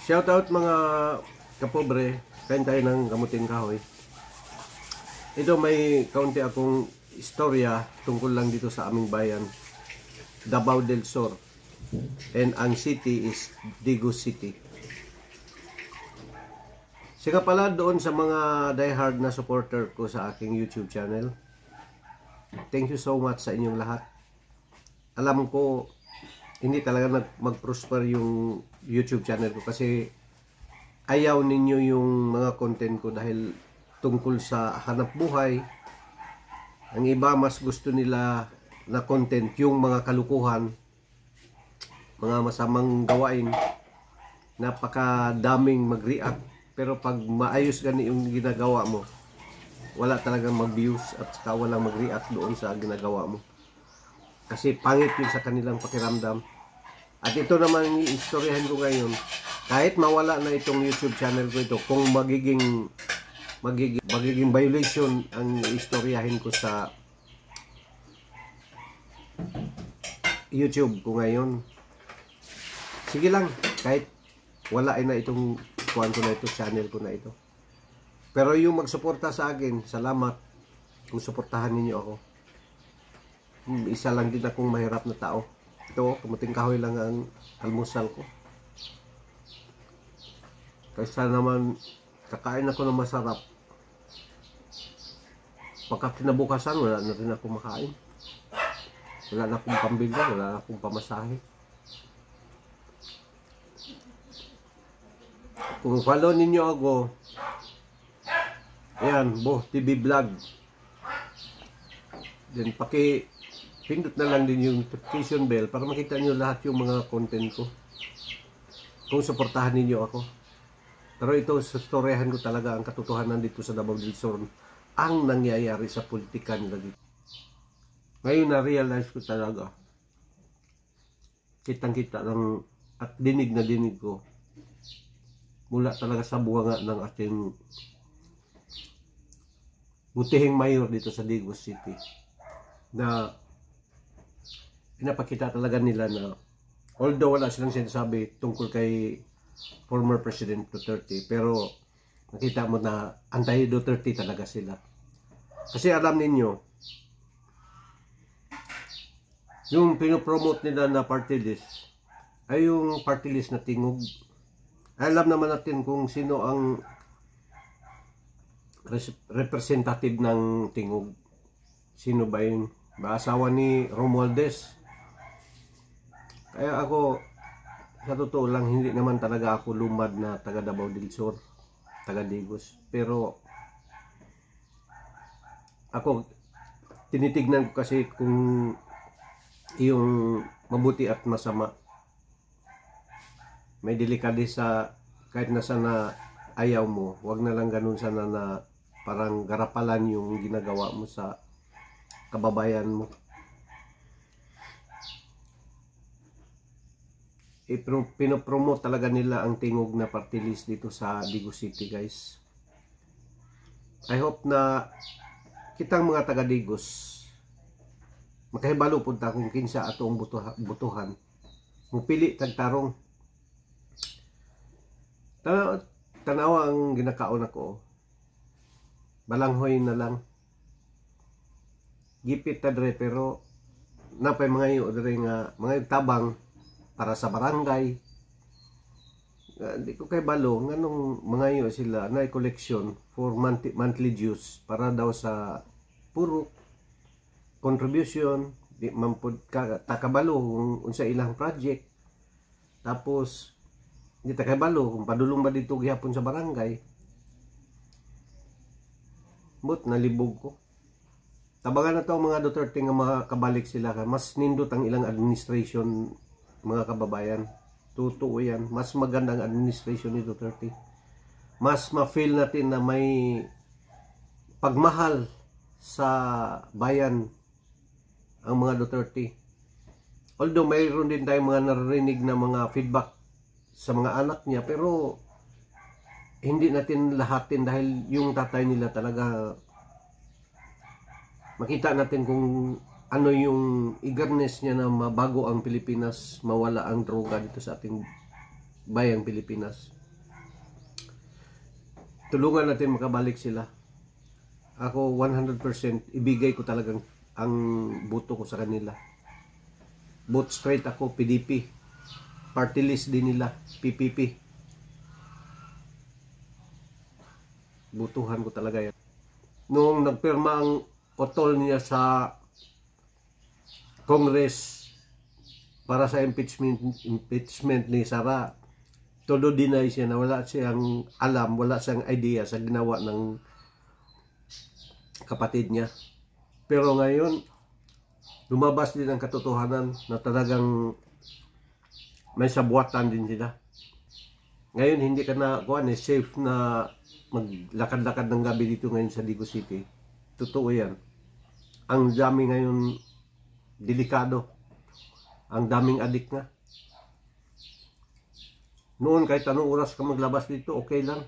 Shoutout mga kapobre, kain tayo ng kamuting kahoy. Ito may kaunti akong istorya tungkol lang dito sa aming bayan, Davao del Sur. And ang city is Digos City. Siya pala doon sa mga diehard na supporter ko sa aking YouTube channel. Thank you so much sa inyong lahat. Alam ko hindi talaga mag-prosper yung YouTube channel ko kasi ayaw ninyo yung mga content ko dahil tungkol sa hanap buhay. Ang iba mas gusto nila na content yung mga kalukuhan, mga masamang gawain, napakadaming mag-react. Pero pag maayos gani yung ginagawa mo, wala talagang mag-views at saka walang mag-react doon sa ginagawa mo. Kasi pangit yun sa kanilang pakiramdam. At ito naman yung istoryahin ko ngayon. Kahit mawala na itong YouTube channel ko ito, kung magiging violation ang istoryahin ko sa YouTube ko ngayon, sige lang, kahit wala na itong kuhan ko na ito, channel ko na ito. Pero yung magsuporta sa akin, salamat kung suportahan ninyo ako. Isa lang din akong mahirap na tao. Ito, kamuting kahoy lang ang almusal ko. Kaysa naman kakain ako ng masarap, pagka kinabukasan wala na rin ako makain. Wala na akong pambili, wala na akong pamasahe. Kung follow ninyo ako, ayan, Bo TV Vlog, then pindot na lang din yung notification bell para makita nyo lahat yung mga content ko. Kung suportahan ninyo ako. Pero ito, sa storyahan ko talaga ang katotohanan dito sa Davao del Sur, ang nangyayari sa politika nila dito. Ngayon na-realize ko talaga, kitang-kita lang at dinig na dinig ko, mula talaga sa buwanga ng ating butihing mayor dito sa Digos City, na pinapakita talaga nila na although wala silang sinasabi tungkol kay former President Duterte, pero nakita mo na anti-Duterte talaga sila. Kasi alam ninyo, yung pinopromote nila na party list ay yung party list na tingog. Alam naman natin kung sino ang representative ng tingog. Sino ba yun? Ba asawa ni Romualdez? Kaya ako, sa totoo lang, hindi naman talaga ako lumad na taga Davao del Sur, taga Digos. Pero ako, tinitignan ko kasi kung yung mabuti at masama. May delikadesa, kahit nasa na ayaw mo, wag na lang ganun sana na parang garapalan yung ginagawa mo sa kababayan mo. Pinopromote talaga nila ang tingog na party list dito sa Digos City, guys. I hope na kitang mga taga Digos makahibalo punta kung kinsa atong butuhan mupili tagtarong. Tanawa ang ginakaon ako, balanghoy na lang gipit tadre, pero napay mga iyo dre nga mga tabang para sa barangay. Di ko kay balo nganong mga iyo sila na collection for monthly dues para daw sa puro contribution. Di mampud ka takabalo kung unsa ilang project, tapos di takabalo kung padulong ba dito gihapon sa barangay. But nalibog ko. Tabangan na to ang mga Duterte nga makabalik sila, mas nindot ang ilang administration, mga kababayan. Totoo yan. Mas maganda ang administration ni Duterte. Mas ma-feel natin na may pagmahal sa bayan ang mga Duterte. Although mayroon din tayong mga narinig na mga feedback sa mga anak niya, pero hindi natin lahatin dahil yung tatay nila talaga, makita natin kung ano yung eagerness niya na mabago ang Pilipinas, mawala ang droga dito sa ating bayang Pilipinas. tulungan natin makabalik sila. Ako 100% ibigay ko talagang ang boto ko sa kanila. Vote straight ako, PDP. Party list din nila, PPP. Butuhan ko talaga yan. Nung nagpirma ang otol niya sa Congress para sa impeachment ni Sara, todo deny siya na wala siyang alam, wala siyang idea sa ginawa ng kapatid niya. Pero ngayon, lumabas din ang katotohanan na talagang may sabuatan din sila. Ngayon, hindi ka na safe na maglakad-lakad ng gabi dito ngayon sa Digo City. Totoo yan. Ang dami ngayon delikado. Ang daming adik nga. Noon kahit anong oras ka maglabas dito, okay lang.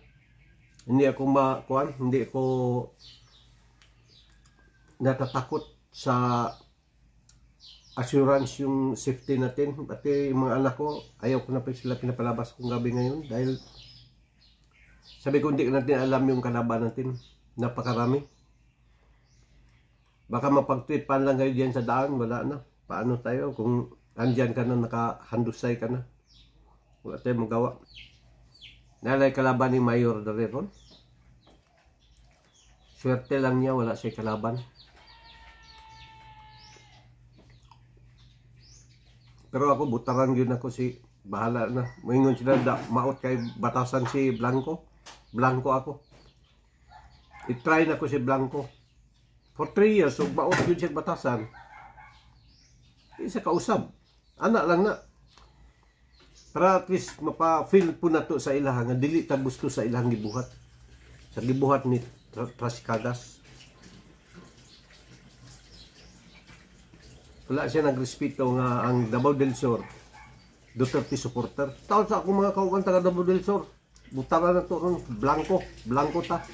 Hindi ako hindi ako natatakot sa assurance yung safety natin. Pati yung mga anak ko, ayaw ko na pa sila pinapalabas kong gabi ngayon dahil sabi ko hindi natin alam yung kalaban natin. Napakarami. Baka mapagtripan lang kayo diyan sa daan, wala na. Paano tayo kung andyan ka na, nakahandusay ka na? Wala tayong magawa. Nalay kalaban ni Mayor Dareron. Swerte lang niya, wala siya kalaban. Pero ako, butaran yun ako bahala na. Maingon sila, maot kay batasan si Blanco. Blanco ako. I-try na ko si Blanco. For 3 years, so maot yun siya batasan. Isa kausap. Anak lang na. Para at least mapa-feel po na to sa ilang. Nga dili ta gusto sa ilang gibuhat. Sa gibuhat ni Trascadas. Wala siya nagrespeto nga ang Davao del Sur Duterte supporter. Taon sa akong mga kauban taga Davao del Sur. Butara na to ng Blanco ta.